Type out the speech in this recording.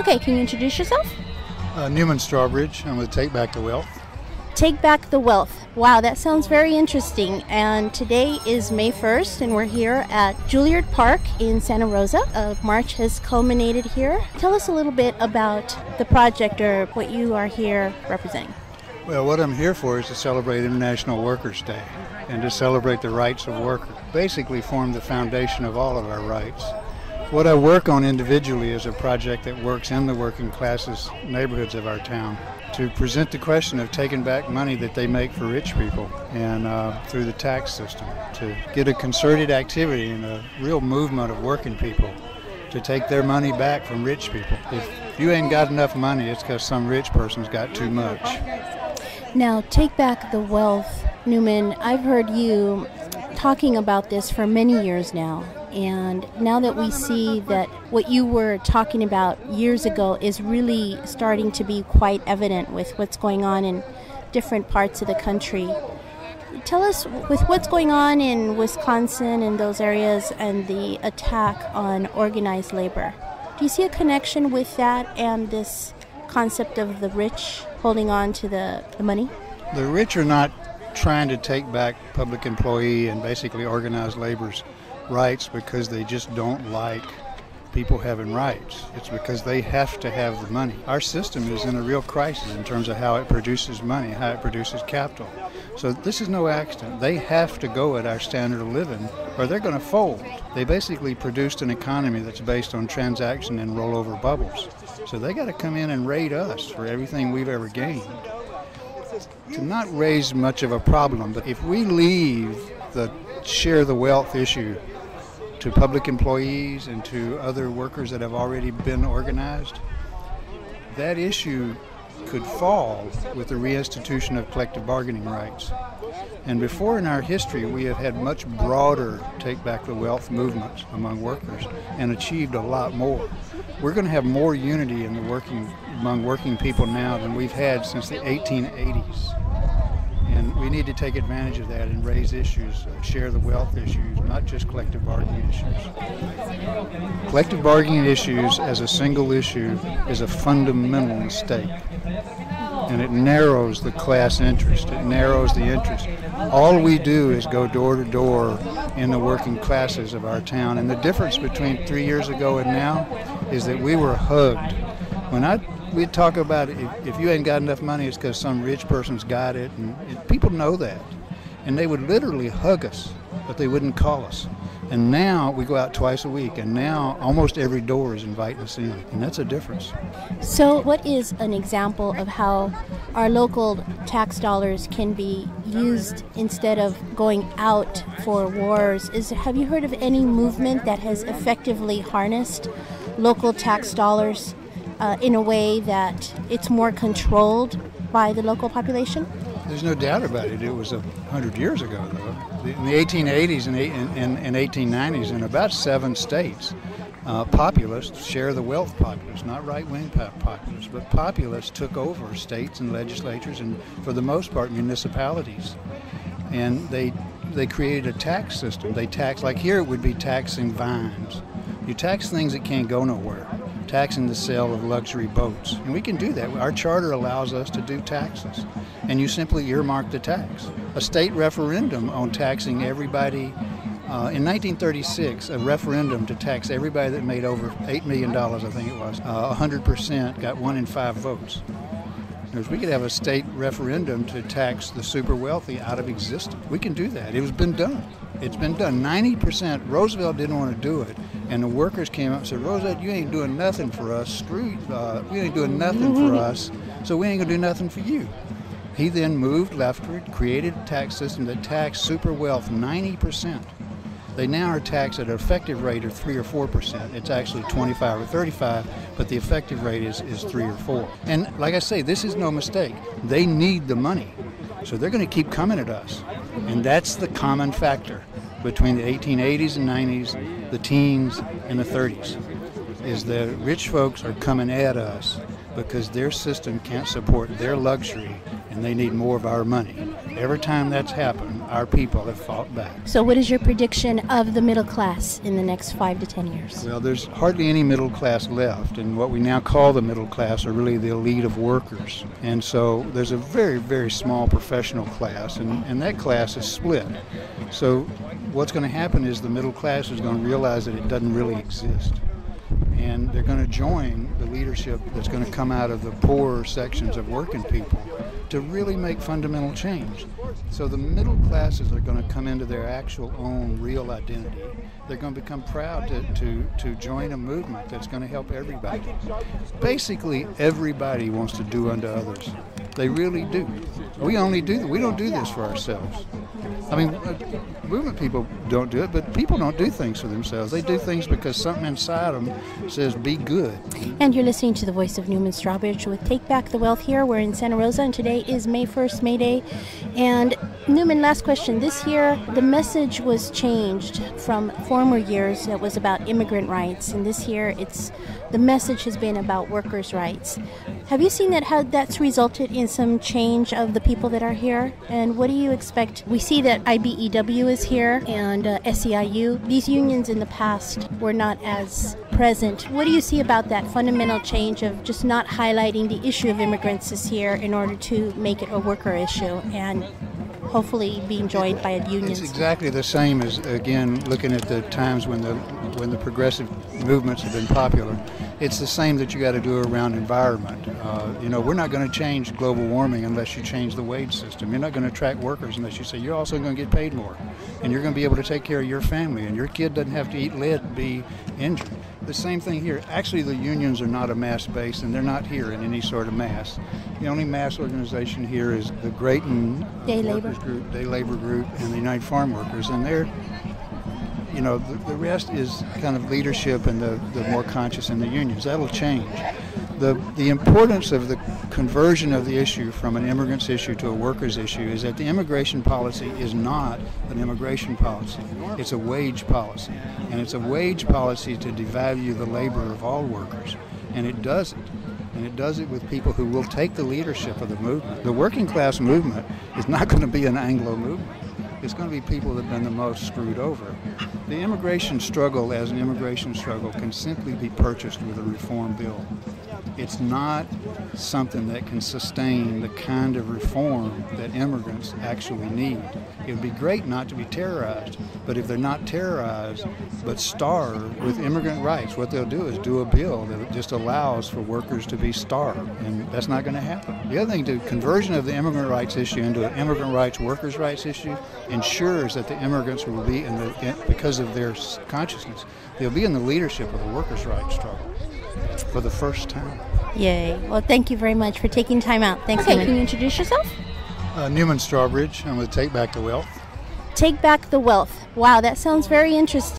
Okay, can you introduce yourself? Newman Strawbridge. I'm with Take Back the Wealth. Take Back the Wealth. Wow, that sounds very interesting. And today is May 1st, and we're here at Juilliard Park in Santa Rosa. March has culminated here. Tell us a little bit about the project or what you are here representing. Well, what I'm here for is to celebrate International Workers' Day and to celebrate the rights of workers. Basically form the foundation of all of our rights. What I work on individually is a project that works in the working classes neighborhoods of our town to present the question of taking back money that they make for rich people and through the tax system, to get a concerted activity and a real movement of working people to take their money back from rich people. If you ain't got enough money, it's because some rich person's got too much. Now, Take Back the Wealth, Newman, I've heard you talking about this for many years now. And now that we see that what you were talking about years ago is really starting to be quite evident with what's going on in different parts of the country, tell us, with what's going on in Wisconsin and those areas and the attack on organized labor, do you see a connection with that and this concept of the rich holding on to the money? The rich are not trying to take back public employee and basically organized labor's rights because they just don't like people having rights. It's because they have to have the money. Our system is in a real crisis in terms of how it produces money, how it produces capital. So this is no accident. They have to go at our standard of living or they're going to fold. They basically produced an economy that's based on transaction and rollover bubbles. So they got to come in and raid us for everything we've ever gained. To not raise much of a problem, but if we leave the share the wealth issue to public employees and to other workers that have already been organized, that issue could fall with the reinstitution of collective bargaining rights. And before in our history, we have had much broader Take Back the Wealth movements among workers and achieved a lot more. We're going to have more unity in among working people now than we've had since the 1880s. And we need to take advantage of that and raise issues, share the wealth issues, not just collective bargaining issues. Collective bargaining issues as a single issue is a fundamental mistake. And it narrows the class interest. It narrows the interest. All we do is go door to door in the working classes of our town. And the difference between 3 years ago and now is that we were hugged. We'd talk about if you ain't got enough money, it's because some rich person's got it. And people know that. And they would literally hug us, but they wouldn't call us. And now we go out twice a week, and now almost every door is inviting us in. And that's a difference. So what is an example of how our local tax dollars can be used instead of going out for wars? Have you heard of any movement that has effectively harnessed local tax dollars in a way that it's more controlled by the local population? There's no doubt about it. It was 100 years ago, though. In the 1880s and 1890s, in about 7 states, populists, share the wealth populists, not right-wing populists, but populists took over states and legislatures and, for the most part, municipalities. And they created a tax system. They tax, like here it would be taxing vines. You tax things that can't go nowhere. Taxing the sale of luxury boats. And we can do that. Our charter allows us to do taxes. And you simply earmark the tax. A state referendum on taxing everybody. In 1936, a referendum to tax everybody that made over $8 million, I think it was, 100% got 1 in 5 votes. We could have a state referendum to tax the super wealthy out of existence. We can do that. It has been done. It's been done. 90%. Roosevelt didn't want to do it, and the workers came up and said, "Roosevelt, you ain't doing nothing for us. You ain't doing nothing for us, so we ain't gonna do nothing for you." He then moved leftward, created a tax system that taxed super wealth 90%. They now are taxed at an effective rate of 3 or 4%. It's actually 25 or 35, but the effective rate is 3 or 4. And like I say, this is no mistake. They need the money, so they're going to keep coming at us. And that's the common factor between the 1880s and 90s, the teens, and the 30s, is the rich folks are coming at us because their system can't support their luxury, and they need more of our money. Every time that's happened, our people have fought back. So what is your prediction of the middle class in the next 5 to 10 years? Well, there's hardly any middle class left, and what we now call the middle class are really the elite of workers. And so there's a very, very small professional class, and that class is split. So what's going to happen is the middle class is going to realize that it doesn't really exist. And they're going to join the leadership that's going to come out of the poorer sections of working people to really make fundamental change. So the middle classes are going to come into their actual own real identity. They're going to become proud to join a movement that's going to help everybody. Basically, everybody wants to do unto others. They really do. We don't do this for ourselves. I mean, movement people don't do it, but people don't do things for themselves. They do things because something inside them says, be good. And you're listening to the voice of Newman Strawbridge with Take Back the Wealth here. We're in Santa Rosa, and today is May 1st, May Day. And Newman, last question. This year, the message was changed from former years. It was about immigrant rights, and this year, the message has been about workers' rights. Have you seen that, how that's resulted in some change of the people that are here? And what do you expect? We see that IBEW is here and SEIU. These unions in the past were not as present. What do you see about that fundamental change of just not highlighting the issue of immigrants this year in order to make it a worker issue and hopefully being joined by unions? It's exactly the same as, again, looking at the times when the progressive movements have been popular. It's the same that you got to do around environment. We're not going to change global warming unless you change the wage system. You're not going to attract workers unless you say you're also going to get paid more, and you're going to be able to take care of your family, and your kid doesn't have to eat lead and be injured. The same thing here. Actually, the unions are not a mass base, and they're not here in any sort of mass. The only mass organization here is the Grayton Day Labor Group and the United Farm Workers, and they're, the rest is kind of leadership and the more conscious in the unions. That'll change. The importance of the conversion of the issue from an immigrant's issue to a worker's issue is that the immigration policy is not an immigration policy. It's a wage policy. And it's a wage policy to devalue the labor of all workers. And it does it. And it does it with people who will take the leadership of the movement. The working class movement is not going to be an Anglo movement. It's going to be people that have been the most screwed over. The immigration struggle as an immigration struggle can simply be purchased with a reform bill. It's not something that can sustain the kind of reform that immigrants actually need. It would be great not to be terrorized, but if they're not terrorized but starved with immigrant rights, what they'll do is do a bill that just allows for workers to be starved, and that's not going to happen. The other thing, the conversion of the immigrant rights issue into an immigrant rights, workers' rights issue ensures that the immigrants will be, because of their consciousness, they'll be in the leadership of the workers' rights struggle for the first time. Yay. Well, thank you very much for taking time out. Thanks, okay, Newman. Can you introduce yourself? Newman Strawbridge. I'm with Take Back the Wealth. Take Back the Wealth. Wow, that sounds very interesting.